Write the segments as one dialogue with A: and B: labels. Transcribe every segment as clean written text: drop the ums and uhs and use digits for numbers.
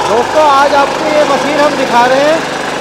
A: दोस्तों आज आपको ये मशीन हम दिखा रहे हैं।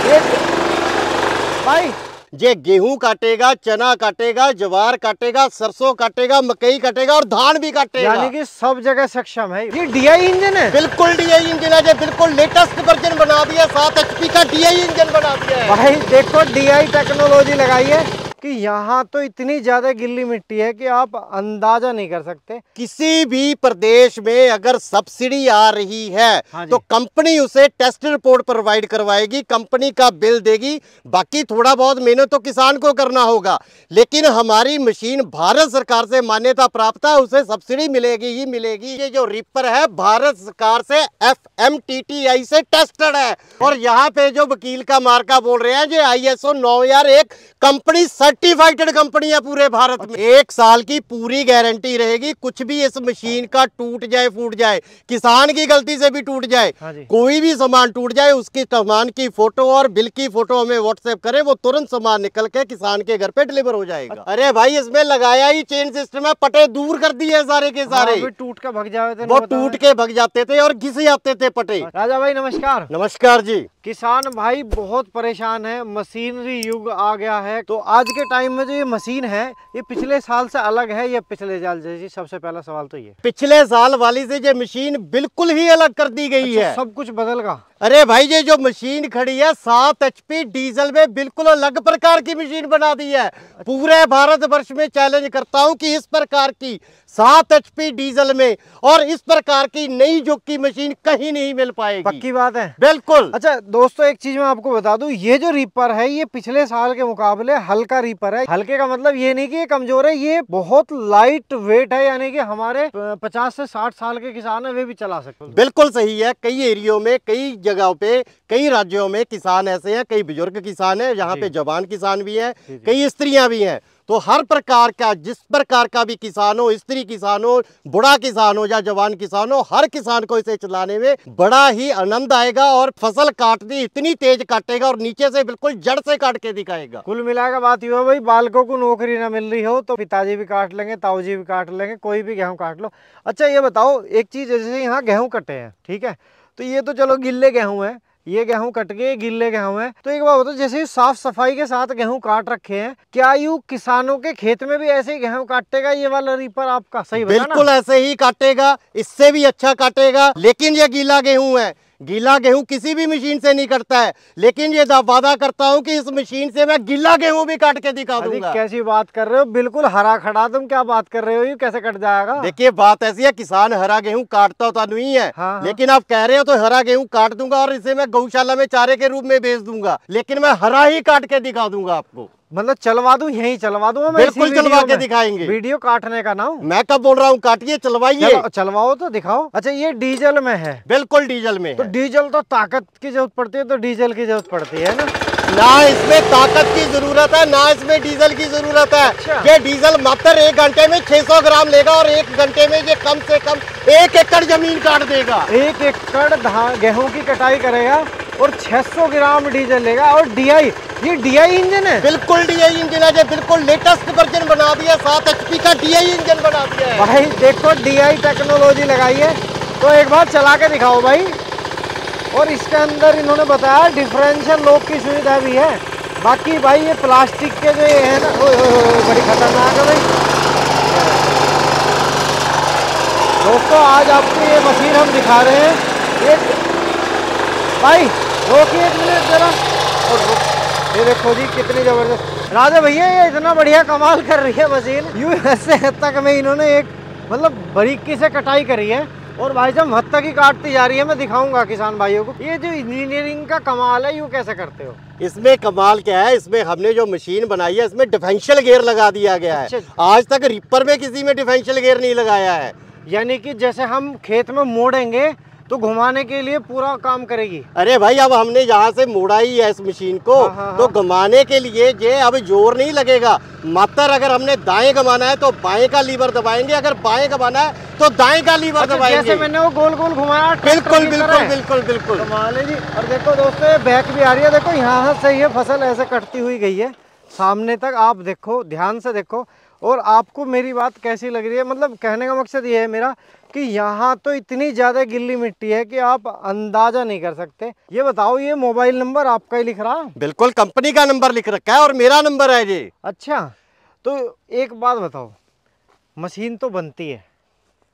A: एक भाई
B: ये गेहूं काटेगा, चना काटेगा, ज्वार काटेगा, सरसों काटेगा, मकई काटेगा और धान भी काटेगा।
A: यानी कि सब जगह सक्षम है। ये DI इंजन है।
B: बिल्कुल DI इंजन है। ये बिल्कुल लेटेस्ट वर्जन बना दिया, 7 HP का DI इंजन बना दिया है।
A: भाई देखो DI टेक्नोलॉजी लगाई है कि यहाँ तो इतनी ज्यादा गिल्ली मिट्टी है कि आप अंदाजा नहीं कर सकते।
B: किसी भी प्रदेश में अगर सब्सिडी आ रही है तो कंपनी उसे टेस्ट रिपोर्ट प्रोवाइड करवाएगी, कंपनी का बिल देगी। बाकी थोड़ा बहुत मेहनत तो किसान को करना होगा, लेकिन हमारी मशीन भारत सरकार से मान्यता प्राप्त है, उसे सब्सिडी मिलेगी ही मिलेगी। ये जो रिपर है भारत सरकार से FMTTI से टेस्टेड है। और यहाँ पे जो वकील का मार्का बोल रहे हैं, ये ISO 9001 कंपनी सर्टिफाइड कंपनी है पूरे भारत में। 1 साल की पूरी गारंटी रहेगी। कुछ भी इस मशीन का टूट जाए, फूट जाए, किसान की गलती से भी टूट जाए, कोई भी सामान टूट जाए, उसकी सामान की फोटो और बिल की फोटो हमें व्हाट्सएप करें, वो तुरंत सामान निकल के किसान के घर पे डिलीवर हो जाएगा। अरे भाई इसमें लगाया ही चेन सिस्टम है, पटे दूर कर दिए सारे के सारे।
A: टूट के भग जाते थे,
B: वो टूट के भग जाते थे और घिस जाते थे पटे।
A: राजा भाई नमस्कार।
B: नमस्कार जी।
A: किसान भाई बहुत परेशान है, मशीनरी युग आ गया है। तो आज के टाइम में जो ये मशीन है ये पिछले साल से अलग है या पिछले साल जैसी? सबसे पहला सवाल तो ये,
B: पिछले साल वाली से ये मशीन बिल्कुल ही अलग कर दी गई है।
A: सब कुछ बदल गया।
B: अरे भाई ये जो मशीन खड़ी है 7 HP डीजल में बिल्कुल अलग प्रकार की मशीन बना दी है। पूरे भारतवर्ष में चैलेंज करता हूं कि इस प्रकार की 7 HP डीजल में और इस प्रकार की नई जुग की मशीन कहीं नहीं मिल पाएगी।
A: पक्की बात है।
B: बिल्कुल।
A: अच्छा दोस्तों एक चीज मैं आपको बता दूं, ये जो रीपर है ये पिछले साल के मुकाबले हल्का रीपर है। हल्के का मतलब ये नहीं कि ये कमजोर है, ये बहुत लाइट वेट है, यानी कि हमारे 50 से 60 साल के किसान है वे भी चला सकते हैं।
B: बिल्कुल सही है। कई एरियो में, कई जगहों पे, कई राज्यों में किसान ऐसे हैं, कई बुजुर्ग किसान हैं, यहाँ पे जवान किसान भी हैं, कई स्त्रियां भी हैं। तो हर प्रकार का, जिस प्रकार का भी किसान हो, स्त्री किसान हो, बूढ़ा किसान हो या जवान किसान हो, हर किसान को इसे चलाने में बड़ा ही आनंद आएगा और फसल काटनी इतनी तेज काटेगा और नीचे से बिल्कुल जड़ से काट के दिखाएगा।
A: कुल मिलाकर बात ये हो भाई, बालकों को नौकरी ना मिल रही हो तो पिताजी भी काट लेंगे, ताऊजी भी काट लेंगे, कोई भी गेहूं काट लो। अच्छा ये बताओ एक चीज, जैसे यहाँ गेहूं कटे हैं, ठीक है, तो ये तो चलो गिल्ले गेहूं है, ये गेहूं कट के गिल्ले गेहूं है। तो एक बात बताओ, जैसे साफ सफाई के साथ गेहूं काट रखे हैं, क्या यू किसानों के खेत में भी ऐसे ही गेहूं काटेगा ये वाला रीपर आपका? सही बताना।
B: बिल्कुल ऐसे ही काटेगा, इससे भी अच्छा काटेगा। लेकिन ये गीला गेहूं है, गीला गेहूं किसी भी मशीन से नहीं कटता है, लेकिन ये वादा करता हूं कि इस मशीन से मैं गीला गेहूं भी काट के दिखा दूंगा।
A: कैसी बात कर रहे हो, बिल्कुल हरा खड़ा, तुम क्या बात कर रहे हो, ये कैसे कट जाएगा?
B: देखिए बात ऐसी है, किसान हरा गेहूं काटता होता नहीं है। लेकिन आप कह रहे हो तो हरा गेहूं काट दूंगा और इसे मैं गौशाला में चारे के रूप में बेच दूंगा, लेकिन मैं हरा ही काट के दिखा दूंगा आपको।
A: मतलब चलवा दूं, यहीं चलवा दूं?
B: बिल्कुल चलवा के दिखाएंगे।
A: वीडियो काटने का नाम
B: मैं कब बोल रहा हूँ, काटिए, चलवाइए।
A: चलवाओ तो दिखाओ। अच्छा ये डीजल में है? बिल्कुल
B: डीजल में
A: तो है। डीजल तो ताकत की जरूरत पड़ती है, तो डीजल की जरूरत पड़ती है
B: ना इसमें ताकत की जरूरत है, ना इसमें डीजल की जरूरत है। अच्छा। ये डीजल मात्र 1 घंटे में 600 ग्राम लेगा और 1 घंटे में ये कम से कम 1 एकड़ जमीन काट देगा।
A: 1 एकड़ गेहूं की कटाई करेगा और 600 ग्राम डीजल लेगा। और DI, ये DI इंजन है?
B: बिल्कुल DI इंजन है। ये बिल्कुल लेटेस्ट वर्जन बना दिया, 7 HP का DI इंजन बना दिया है।
A: भाई देखो DI टेक्नोलॉजी लगाई है, तो एक बार चला के दिखाओ भाई। और इसके अंदर इन्होंने बताया डिफरेंशियल लॉक की सुविधा भी है। बाकी भाई ये प्लास्टिक के जो ये है ना, बड़ी खतरनाक है भाई। दोस्तों आज आपको ये मशीन हम दिखा रहे हैं। एक भाई रोकिए 1 मिनट जरा, और ये देखो जी कितनी जबरदस्त। राजा भैया ये इतना बढ़िया कमाल कर रही है मशीन, यूं ऐसे तक में इन्होंने एक मतलब बारीकी से कटाई करी है और भाई साहब हद तक ही काटती जा रही है। मैं दिखाऊंगा किसान भाइयों को ये जो इंजीनियरिंग का कमाल है, यूं कैसे करते हो?
B: इसमें कमाल क्या है, इसमें हमने जो मशीन बनाई है इसमें डिफरेंशियल गियर लगा दिया गया है। आज तक रिपर में किसी में डिफरेंशियल गियर नहीं लगाया है।
A: यानी कि जैसे हम खेत में मोड़ेंगे तो घुमाने के लिए पूरा काम करेगी।
B: अरे भाई अब हमने यहाँ से मोड़ा ही है इस मशीन को, तो घुमाने के लिए ये अब जोर नहीं लगेगा। मात्र अगर हमने दाएं घुमाना है तो बाएं का लीवर दबाएंगे, अगर बाएं घुमाना है तो दाएं का लीवर दबाएंगे।
A: जैसे मैंने वो गोल गोल घुमाया।
B: बिल्कुल बिल्कुल बिल्कुल बिल्कुल
A: कमाल है जी। और देखो दोस्तों ये बैक भी आ रही है, देखो यहाँ से ये फसल ऐसे कटती हुई गई है सामने तक, आप देखो ध्यान से देखो। और आपको मेरी बात कैसी लग रही है? मतलब कहने का मकसद ये है मेरा कि यहाँ तो इतनी ज़्यादा गिल्ली मिट्टी है कि आप अंदाजा नहीं कर सकते। ये बताओ, ये मोबाइल नंबर आपका ही लिख रहा?
B: बिल्कुल, कंपनी का नंबर लिख रखा है और मेरा नंबर है जी।
A: अच्छा, तो एक बात बताओ, मशीन तो बनती है,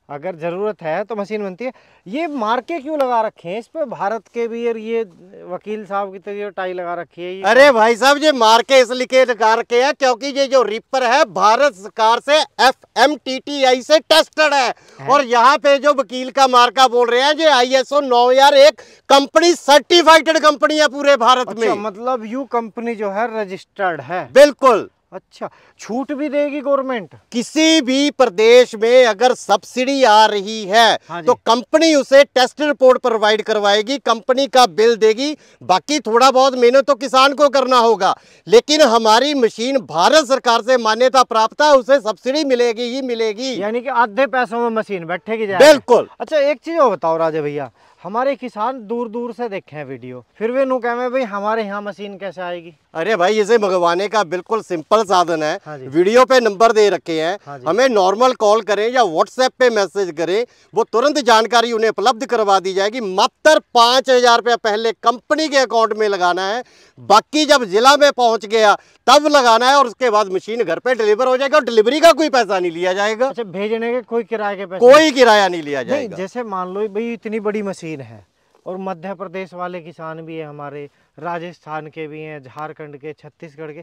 A: अगर ज़रूरत है तो मशीन बनती है, ये मार्के क्यों लगा रखे हैं इस पे भारत के भी? और ये वकील साहब की तरह टाई लगा रखी है ये?
B: अरे भाई साहब, ये मार्के इसलिए लगा रखे हैं क्योंकि ये जो रिपर है भारत सरकार से FMTTI से टेस्टेड है। और यहाँ पे जो वकील का मार्का बोल रहे हैं ये ISO 9001 कंपनी सर्टिफाइड कंपनी है पूरे भारत में।
A: मतलब यू कंपनी जो है रजिस्टर्ड है?
B: बिल्कुल।
A: अच्छा, छूट भी देगी गवर्नमेंट?
B: किसी भी प्रदेश में अगर सब्सिडी आ रही है तो कंपनी उसे टेस्ट रिपोर्ट प्रोवाइड करवाएगी, कंपनी का बिल देगी। बाकी थोड़ा बहुत मेहनत तो किसान को करना होगा, लेकिन हमारी मशीन भारत सरकार से मान्यता प्राप्त है, उसे सब्सिडी मिलेगी ही मिलेगी।
A: यानी कि आधे पैसों में मशीन बैठेगी जाएगी?
B: बिल्कुल।
A: अच्छा, एक चीज और बताओ राजे भैया, हमारे किसान दूर दूर से देखे हैं वीडियो, फिर वे नु कहे भाई हमारे यहाँ मशीन कैसे आएगी?
B: अरे भाई, इसे मंगवाने का बिल्कुल सिंपल साधन है।
A: हाँ,
B: वीडियो पे नंबर दे रखे हैं।
A: हाँ,
B: हमें नॉर्मल कॉल करें या व्हाट्सएप पे मैसेज करें, वो तुरंत जानकारी उन्हें उपलब्ध करवा दी जाएगी। मात्र 5,000 रुपया पहले कंपनी के अकाउंट में लगाना है, बाकी जब जिला में पहुंच गया तब लगाना है और उसके बाद मशीन घर पे डिलीवर हो जाएगा और डिलीवरी का कोई पैसा नहीं लिया जाएगा।
A: अच्छा, भेजने के कोई किराए के पैसे?
B: कोई किराया नहीं लिया जाएगा।
A: जैसे मान लो भाई इतनी बड़ी मशीन है और मध्य प्रदेश वाले किसान भी है हमारे, राजस्थान के भी हैं, झारखंड के, छत्तीसगढ़ के,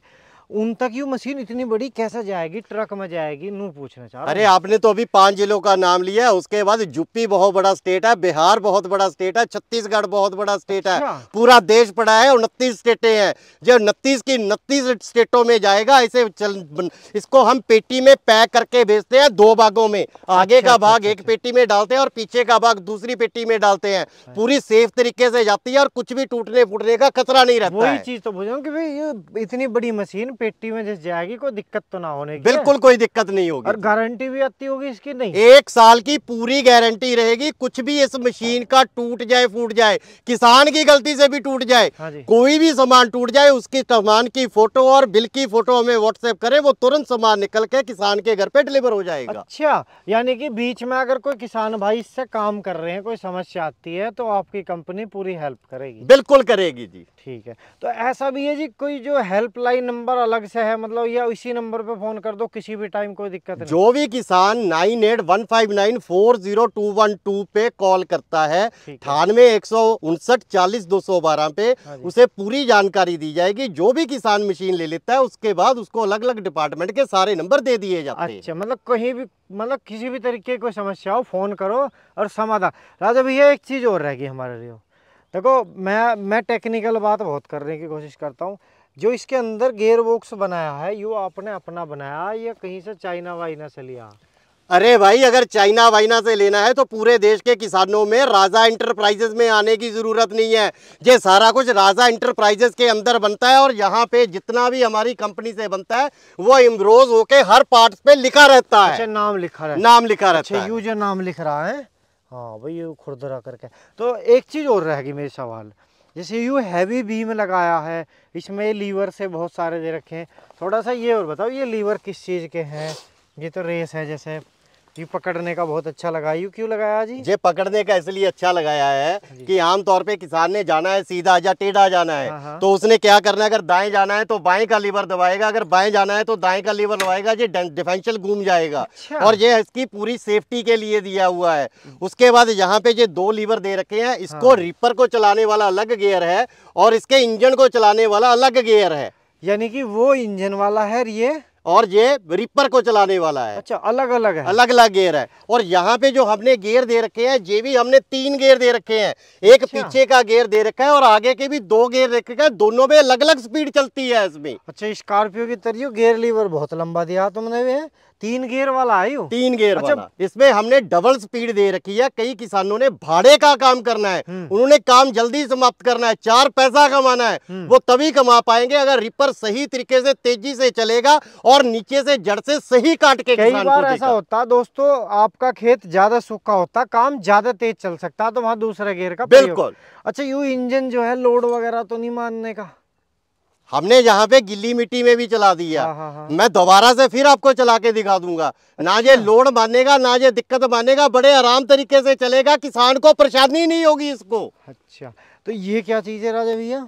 A: उन तक ये मशीन इतनी बड़ी कैसे जाएगी? ट्रक में जाएगी? नू पूछना चाह रहा हूं।
B: अरे आपने तो अभी 5 जिलों का नाम लिया है, उसके बाद यूपी बहुत बड़ा स्टेट है, बिहार बहुत बड़ा स्टेट है, छत्तीसगढ़ बहुत बड़ा स्टेट है। पूरा देश पड़ा है, 29 स्टेटें हैं। जो 29 की 29 स्टेटों में जाएगा। इसे इसको हम पेटी में पैक करके भेजते हैं 2 भागों में। आगे का भाग एक पेटी में डालते हैं और पीछे का भाग दूसरी पेटी में डालते हैं। पूरी सेफ तरीके से जाती है और कुछ भी टूटने फूटने का खतरा नहीं रहता।
A: वही चीज तो पूछ रहा हूं कि भाई ये इतनी बड़ी मशीन पेटी में जैसे जाएगी, कोई दिक्कत तो ना होने की?
B: बिल्कुल कोई दिक्कत नहीं होगी।
A: और गारंटी भी आती होगी इसकी? नहीं,
B: 1 साल की पूरी गारंटी रहेगी। कुछ भी इस मशीन का टूट जाए, फूट जाए, किसान की गलती से भी टूट जाए, कोई भी सामान टूट जाए, उसकी सामान की फोटो और बिल की फोटो हमें व्हाट्सएप करें, वो तुरंत सामान निकल के किसान के घर पे डिलीवर हो जाएगा।
A: अच्छा, यानी कि बीच में अगर कोई किसान भाई इससे काम कर रहे हैं, कोई समस्या आती है तो आपकी कंपनी पूरी हेल्प करेगी?
B: बिल्कुल करेगी जी।
A: ठीक है, तो ऐसा भी है जी कोई जो हेल्पलाइन नंबर अलग से है, मतलब या इसी नंबर पे फोन कर दो किसी भी टाइम, कोई दिक्कत नहीं?
B: जो भी किसान 9815940212 पे कॉल करता है 9815940212 पे, उसे पूरी जानकारी दी जाएगी। जो भी किसान मशीन ले लेता है उसके बाद उसको अलग अलग डिपार्टमेंट के सारे नंबर दे दिए जाते हैं।
A: अच्छा, मतलब कहीं भी, मतलब किसी भी तरीके की कोई समस्या हो फोन करो और समाधान। राजा भैया एक चीज और रहेगी हमारे लिए, देखो मैं टेक्निकल बात बहुत करने की कोशिश करता हूँ। जो इसके अंदर गियर बॉक्स बनाया है, ये आपने अपना बनाया या कहीं से चाइना वाइना से लिया?
B: अरे भाई, अगर चाइना वाइना से लेना है तो पूरे देश के किसानों में राजा इंटरप्राइजेस में आने की जरूरत नहीं है। ये सारा कुछ राजा इंटरप्राइजेस के अंदर बनता है और यहाँ पे जितना भी हमारी कंपनी से बनता है वो इम्ब्रोज होके हर पार्ट पे लिखा रहता है।
A: अच्छा, नाम लिखा रहता है?
B: नाम लिखा रहता है।
A: यू जो नाम लिख रहा है, हाँ भाई, ये खुरदरा करके। तो एक चीज और रहेगी मेरे सवाल, जैसे यू हैवी बीम लगाया है, इसमें लीवर से बहुत सारे दे रखे हैं, थोड़ा सा ये और बताओ, ये लीवर किस चीज़ के हैं? ये तो रेस है, जैसे ये पकड़ने का बहुत अच्छा लगा, यू क्यों लगाया जी?
B: ये पकड़ने का इसलिए अच्छा लगाया है कि आमतौर पे किसान ने जाना है सीधा या टेढ़ा जाना है, तो उसने क्या करना है, अगर दाएं जाना है तो बाएं का लीवर दबाएगा, अगर बाएं जाना है तो दाएं का लीवर दबाएगा, ये डिफरेंशियल घूम जाएगा। और ये इसकी पूरी सेफ्टी के लिए दिया हुआ है। उसके बाद यहाँ पे ये 2 लीवर दे रखे हैं, इसको रिपर को चलाने वाला अलग गियर है और इसके इंजन को चलाने वाला अलग गियर है।
A: यानी कि वो इंजन वाला है ये
B: और ये रिपर को चलाने वाला है।
A: अच्छा, अलग अलग है?
B: अलग अलग गियर है। और यहाँ पे जो हमने गियर दे रखे हैं, ये भी हमने 3 गियर दे रखे हैं। एक पीछे का गियर दे रखा है और आगे के भी 2 गियर दे रखे हैं, दोनों में अलग अलग स्पीड चलती है इसमें।
A: अच्छा, स्कॉर्पियो की तरह गियर लीवर बहुत लंबा दिया तुमने भी, 3 गियर वाला है यू?
B: 3 गियर वाला। इसमें हमने डबल स्पीड दे रखी है। कई किसानों ने भाड़े का काम करना है, उन्होंने काम जल्दी समाप्त करना है, 4 पैसा कमाना है, वो तभी कमा पाएंगे अगर रिपर सही तरीके से तेजी से चलेगा और नीचे से जड़ से सही काट के।
A: कई बार ऐसा होता दोस्तों, आपका खेत ज्यादा सूखा होता, काम ज्यादा तेज चल सकता, तो वहां दूसरे गियर का
B: बिल्कुल।
A: अच्छा, यू इंजन जो है लोड वगैरह तो नहीं मानने का?
B: हमने यहाँ पे गिल्ली मिट्टी में भी चला दिया।
A: हाँ।
B: मैं दोबारा से फिर आपको चला के दिखा दूंगा। ना ये लोड मानेगा, ना ये दिक्कत मानेगा, बड़े आराम तरीके से चलेगा, किसान को परेशानी नहीं होगी इसको।
A: अच्छा, तो ये क्या चीज है राजा भैया?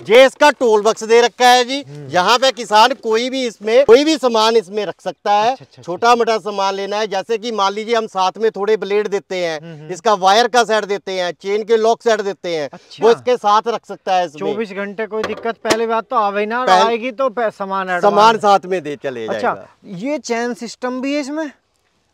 B: ये इसका टोल बक्स दे रखा है जी। यहाँ पे किसान कोई भी सामान इसमें रख सकता है।
A: अच्छा।
B: छोटा मोटा सामान लेना है, जैसे कि मान लीजिए हम साथ में थोड़े ब्लेड देते हैं, इसका वायर का सेट देते हैं, चेन के लॉक सेट देते हैं।
A: अच्छा।
B: वो इसके साथ रख सकता है इसमें।
A: 24 घंटे कोई दिक्कत पहले बात तो आवे ना, आएगी तो सामान
B: साथ में दे चले जाएगा।
A: अच्छा, ये चैन सिस्टम भी है इसमें?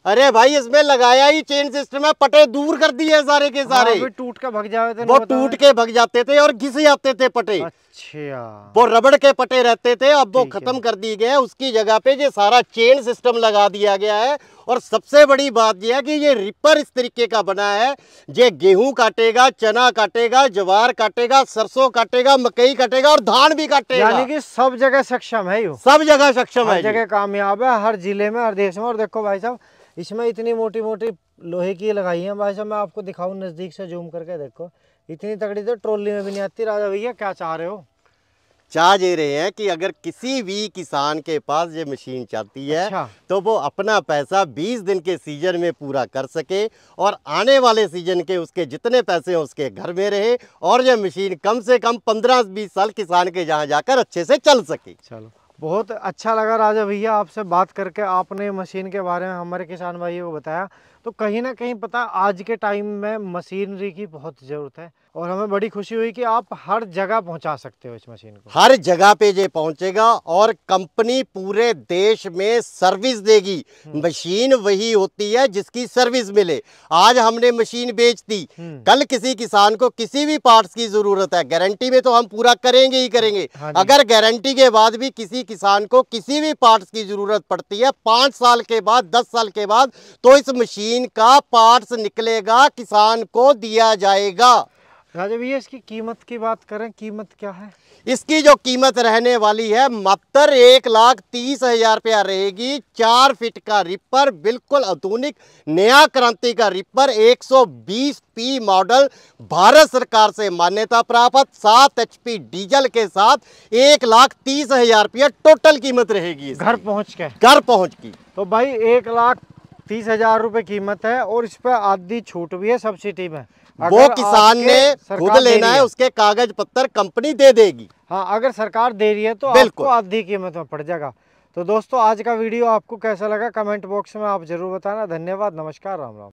B: अरे भाई इसमें लगाया ही चेन सिस्टम है, पटे दूर कर दिए सारे के सारे।
A: हाँ, टूट के भग जाते थे,
B: वो टूट के भग जाते थे और घिस जाते थे पटे।
A: अच्छा,
B: वो रबड़ के पटे रहते थे, अब वो
A: ठीक
B: खत्म कर दिए गए। उसकी जगह पे ये सारा चेन सिस्टम लगा दिया गया है। और सबसे बड़ी बात यह है कि ये रिपर इस तरीके का बना है, ये गेहूं काटेगा, चना काटेगा, ज्वार काटेगा, सरसों काटेगा, मकई काटेगा और धान भी काटेगा।
A: यानी कि सब जगह सक्षम है, यू
B: सब जगह सक्षम है,
A: हर जगह कामयाब है, हर जिले में, हर देश में। और देखो भाई साहब, इसमें इतनी मोटी मोटी लोहे की लगाई है भाई साहब। मैं आपको दिखाऊं नजदीक से जूम करके, देखो इतनी तगड़ी तो ट्रॉली में भी नहीं आती। राजा भैया क्या चाह रहे हो?
B: चाह ये रहे हैं कि अगर किसी भी किसान के पास ये मशीन चाहती है,
A: अच्छा।
B: तो वो अपना पैसा 20 दिन के सीजन में पूरा कर सके और आने वाले सीजन के उसके जितने पैसे हैं उसके घर में रहे, और ये मशीन कम से कम 15-20 साल किसान के जहाँ जाकर अच्छे से चल सके।
A: चलो, बहुत अच्छा लगा राजा भैया आपसे बात करके। आपने मशीन के बारे में हमारे किसान भाइयों को बताया। तो कहीं ना कहीं पता, आज के टाइम में मशीनरी की बहुत ज़रूरत है, और हमें बड़ी खुशी हुई कि आप हर जगह पहुंचा सकते हो इस मशीन को।
B: हर जगह पे ये पहुंचेगा और कंपनी पूरे देश में सर्विस देगी। मशीन वही होती है जिसकी सर्विस मिले। आज हमने मशीन बेच दी, कल किसी किसान को किसी भी पार्ट्स की जरूरत है, गारंटी में तो हम पूरा करेंगे ही करेंगे।
A: हाँ,
B: अगर गारंटी के बाद भी किसी किसान को किसी भी पार्ट्स की जरूरत पड़ती है, 5 साल के बाद, 10 साल के बाद, तो इस मशीन का पार्ट्स निकलेगा, किसान को दिया जाएगा।
A: राजा भैया, इसकी कीमत की बात करें, कीमत क्या है?
B: इसकी जो कीमत रहने वाली है मात्र 1,30,000 रुपया रहेगी। 4 फीट का रिपर, बिल्कुल आधुनिक नया क्रांति का रिपर, 120P मॉडल, भारत सरकार से मान्यता प्राप्त, 7 HP डीजल के साथ 1,30,000 रुपया टोटल कीमत रहेगी।
A: घर पहुंच के?
B: घर पहुंच की।
A: तो भाई 1,30,000 रुपये कीमत है, और इस पर आधी छूट भी है सब्सिडी में।
B: वो किसान ने खुद लेना है, उसके कागज पत्तर कंपनी दे देगी।
A: हाँ, अगर सरकार दे रही है तो आपको आधी कीमत में पड़ जाएगा। तो दोस्तों, आज का वीडियो आपको कैसा लगा कमेंट बॉक्स में आप जरूर बताना। धन्यवाद, नमस्कार, राम राम।